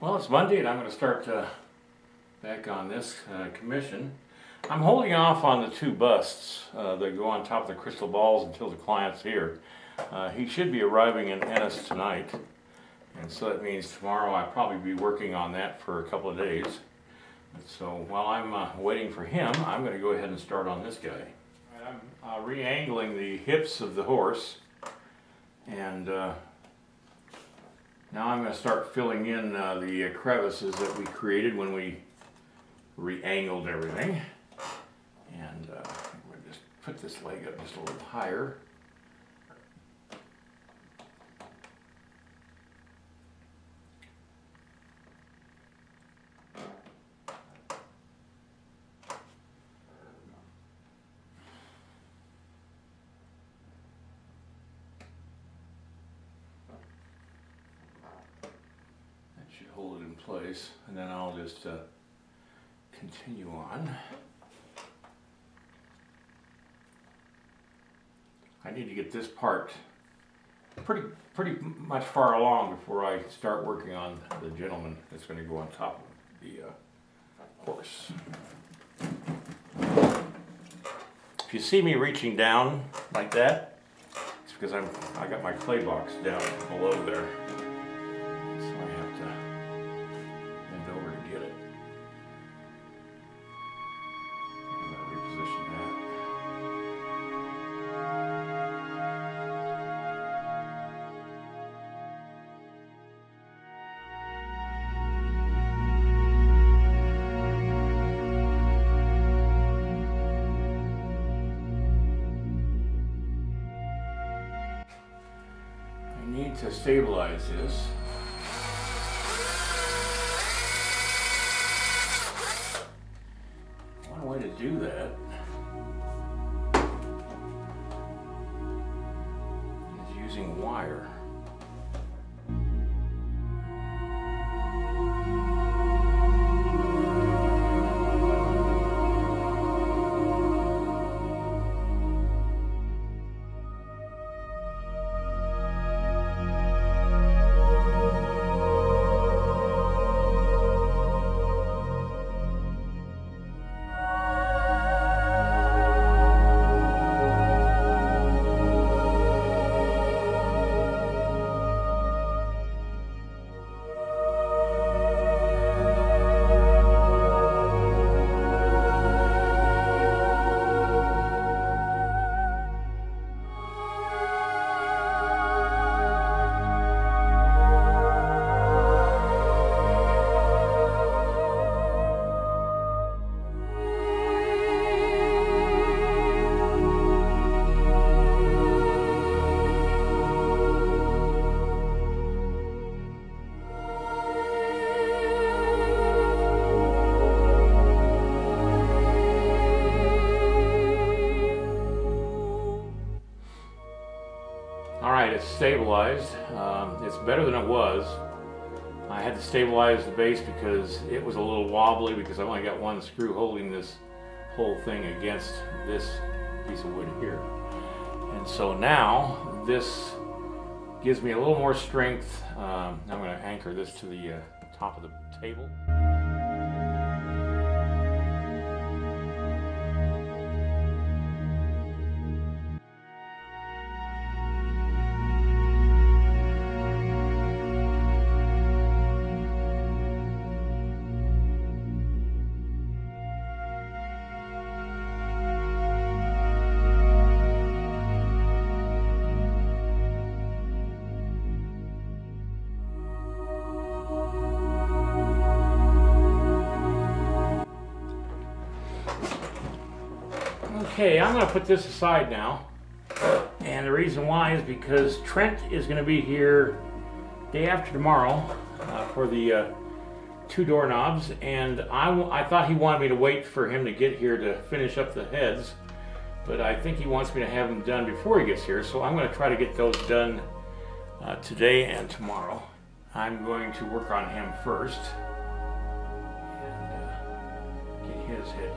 Well, it's Monday and I'm going to start back on this commission. I'm holding off on the two busts that go on top of the crystal balls until the client's here. He should be arriving in Ennis tonight, and so that means tomorrow I'll probably be working on that for a couple of days. So while I'm waiting for him, I'm going to go ahead and start on this guy. I'm re-angling the hips of the horse, and now I'm going to start filling in the crevices that we created when we re-angled everything. And we'll just put this leg up just a little higher. Hold it in place, and then I'll just continue on. I need to get this part pretty much far along before I start working on the gentleman that's going to go on top of the horse. If you see me reaching down like that, it's because I got my clay box down below there. Need to stabilize this. One way to do that is using wire. Alright, it's stabilized. It's better than it was. I had to stabilize the base because it was a little wobbly because I only got one screw holding this whole thing against this piece of wood here. And so now this gives me a little more strength. I'm going to anchor this to the top of the table. Okay, I'm going to put this aside now, and the reason why is because Trent is going to be here day after tomorrow for the two doorknobs, and I thought he wanted me to wait for him to get here to finish up the heads, but I think he wants me to have them done before he gets here, so I'm going to try to get those done today and tomorrow. I'm going to work on him first and get his head.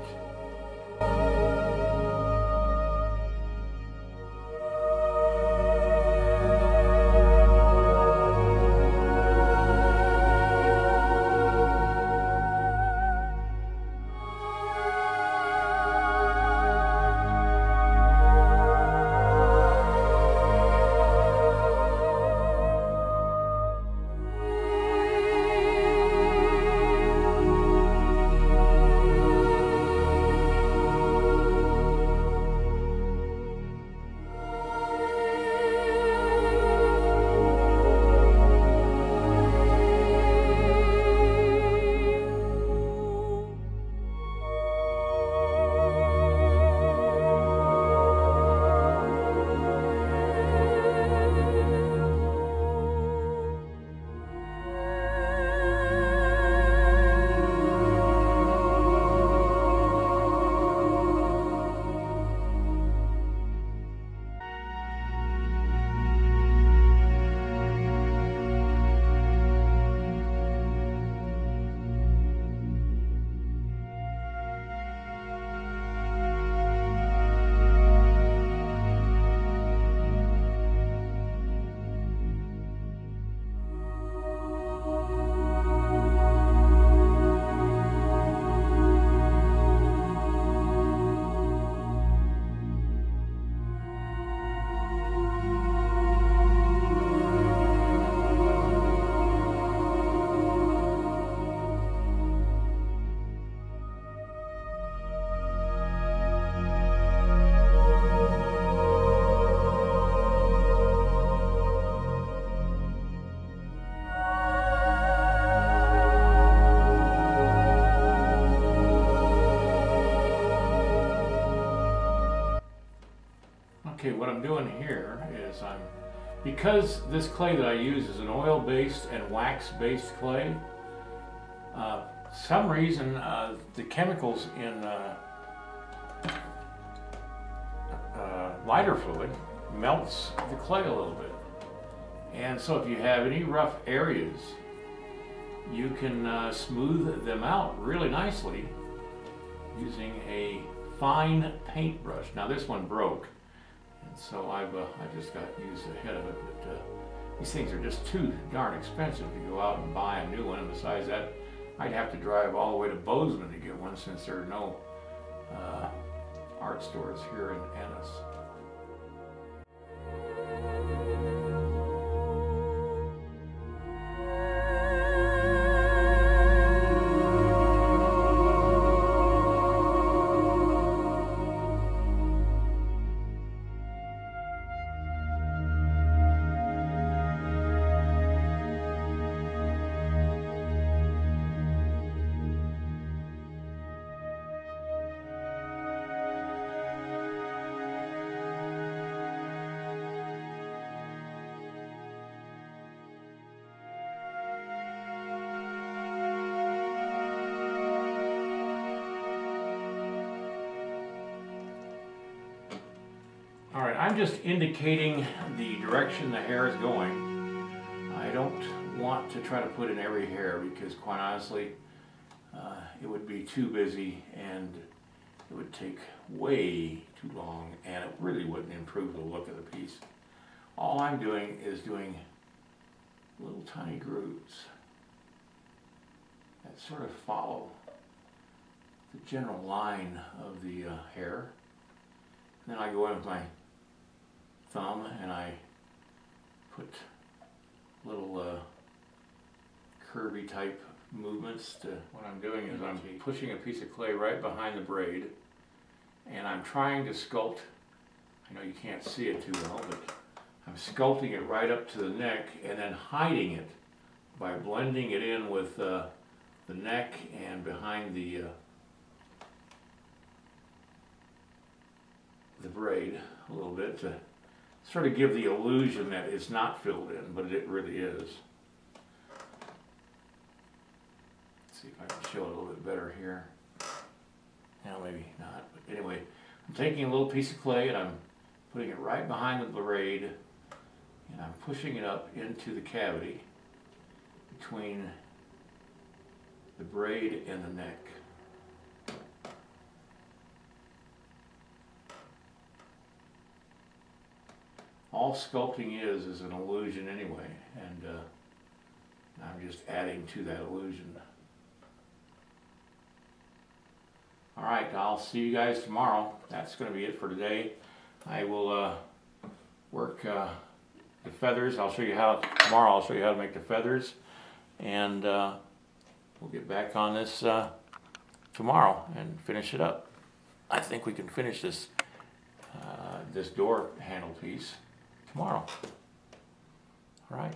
Okay, what I'm doing here is because this clay that I use is an oil-based and wax-based clay, some reason the chemicals in lighter fluid melts the clay a little bit. And so if you have any rough areas, you can smooth them out really nicely using a fine paintbrush. Now this one broke, and so I just got used ahead of it, but these things are just too darn expensive to go out and buy a new one, and besides that, I'd have to drive all the way to Bozeman to get one since there are no art stores here in Ennis. All right, I'm just indicating the direction the hair is going. I don't want to try to put in every hair because quite honestly, it would be too busy and it would take way too long and it really wouldn't improve the look of the piece. All I'm doing is doing little tiny grooves that sort of follow the general line of the hair. And then I go in with my thumb and I put little curvy type movements to what I'm doing is I'm pushing a piece of clay right behind the braid and I'm trying to sculpt. I know you can't see it too well, but I'm sculpting it right up to the neck and then hiding it by blending it in with the neck and behind the braid a little bit to sort of give the illusion that it's not filled in, but it really is. Let's see if I can show it a little bit better here. Now maybe not, but anyway, I'm taking a little piece of clay and I'm putting it right behind the braid and I'm pushing it up into the cavity between the braid and the neck. All sculpting is an illusion anyway, and I'm just adding to that illusion. All right, I'll see you guys tomorrow. That's going to be it for today. I will work the feathers. I'll show you how tomorrow. I'll show you how to make the feathers, and we'll get back on this tomorrow and finish it up. I think we can finish this this door handle piece tomorrow. All right.